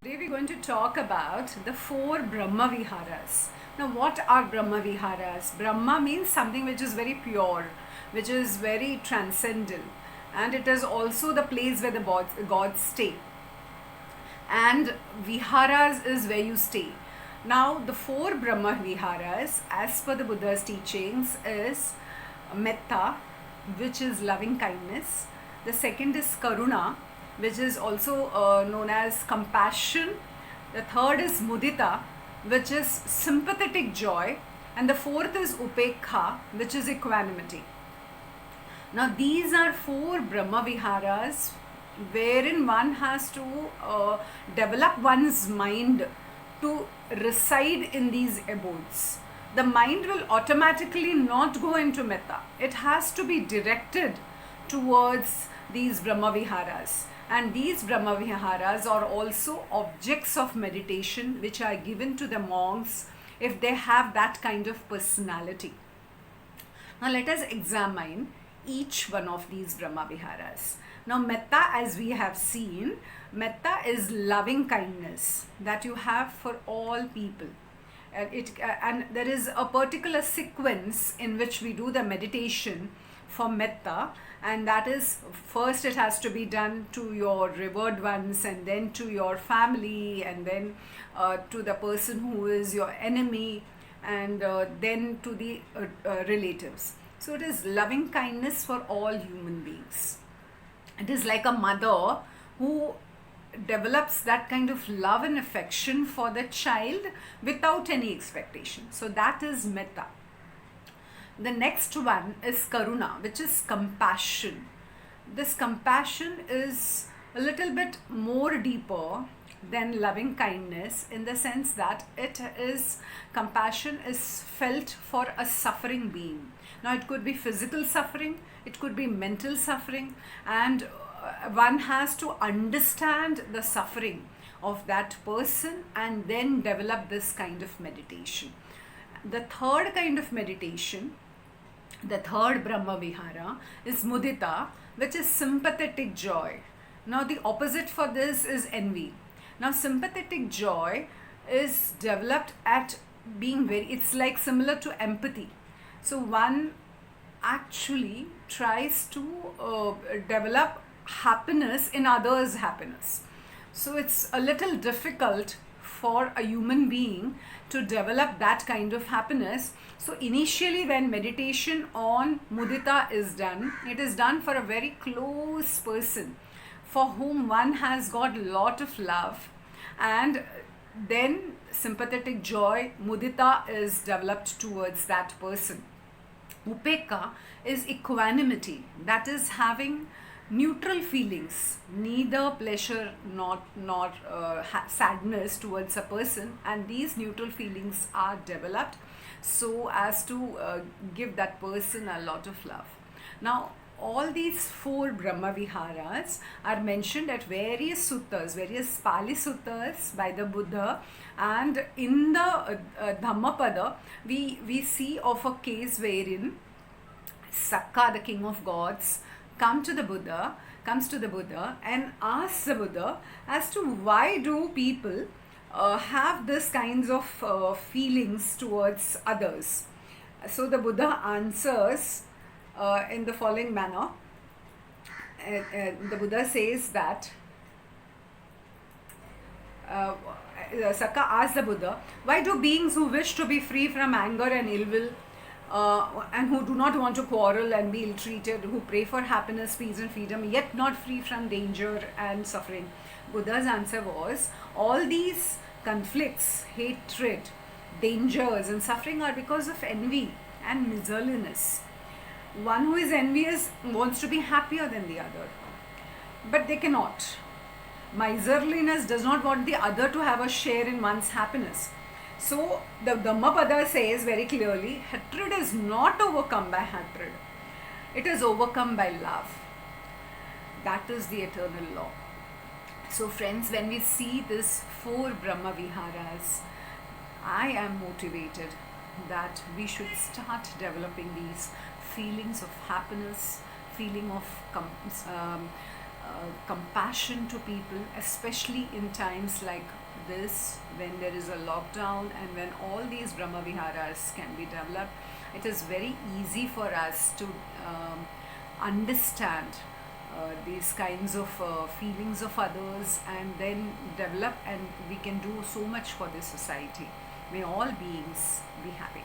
Today we're going to talk about the four Brahma viharas. Now, what are Brahma viharas? Brahma means something which is very pure, which is very transcendent, and it is also the place where the gods stay. And viharas is where you stay. Now, the four Brahma viharas, as per the Buddha's teachings, is metta, which is loving kindness. The second is karuna, which is also known as compassion. The third is mudita, which is sympathetic joy. And the fourth is upekha, which is equanimity. Now, these are four Brahma Viharas wherein one has to develop one's mind to reside in these abodes. The mind will automatically not go into metta. It has to be directed towards these Brahma Viharas. And these Brahma Viharas are also objects of meditation which are given to the monks if they have that kind of personality. Now let us examine each one of these Brahma Viharas. Now metta, as we have seen, metta is loving kindness that you have for all people. And there is a particular sequence in which we do the meditation for metta, and that is, first it has to be done to your revered ones, and then to your family, and then to the person who is your enemy, and then to the relatives. So it is loving kindness for all human beings. It is like a mother who develops that kind of love and affection for the child without any expectation. So that is metta. The next one is karuna, which is compassion. This compassion is a little bit more deeper than loving kindness, in the sense that compassion is felt for a suffering being. Now it could be physical suffering, it could be mental suffering, and one has to understand the suffering of that person and then develop this kind of meditation. The third kind of meditation, the third Brahma Vihara, is mudita, which is sympathetic joy. Now the opposite for this is envy. Now sympathetic joy is developed at being it's like similar to empathy. So one actually tries to develop happiness in others' happiness. So it's a little difficult for a human being to develop that kind of happiness. So initially, when meditation on mudita is done, it is done for a very close person for whom one has got a lot of love, and then sympathetic joy, mudita, is developed towards that person. Upeka is equanimity, that is having neutral feelings, neither pleasure nor sadness towards a person, and these neutral feelings are developed so as to give that person a lot of love. Now all these four Brahma Viharas are mentioned at various suttas, various Pali suttas by the Buddha, and in the Dhammapada we see of a case wherein Sakka, the king of gods, comes to the Buddha and asks the Buddha as to why do people have this kinds of feelings towards others. So the Buddha answers in the following manner. The Buddha says that Sakka asks the Buddha, why do beings who wish to be free from anger and ill will and who do not want to quarrel and be ill-treated, who pray for happiness, peace and freedom, yet not free from danger and suffering? Buddha's answer was, all these conflicts, hatred, dangers and suffering are because of envy and miserliness. One who is envious wants to be happier than the other, but they cannot. Miserliness does not want the other to have a share in one's happiness. So the Dhammapada says very clearly, hatred is not overcome by hatred. It is overcome by love. That is the eternal law. So friends, when we see this four Brahma Viharas, I am motivated that we should start developing these feelings of happiness, feeling of compassion to people, especially in times like this, when there is a lockdown and when all these Brahma Viharas can be developed. It is very easy for us to understand these kinds of feelings of others and then develop, and we can do so much for this society. May all beings be happy.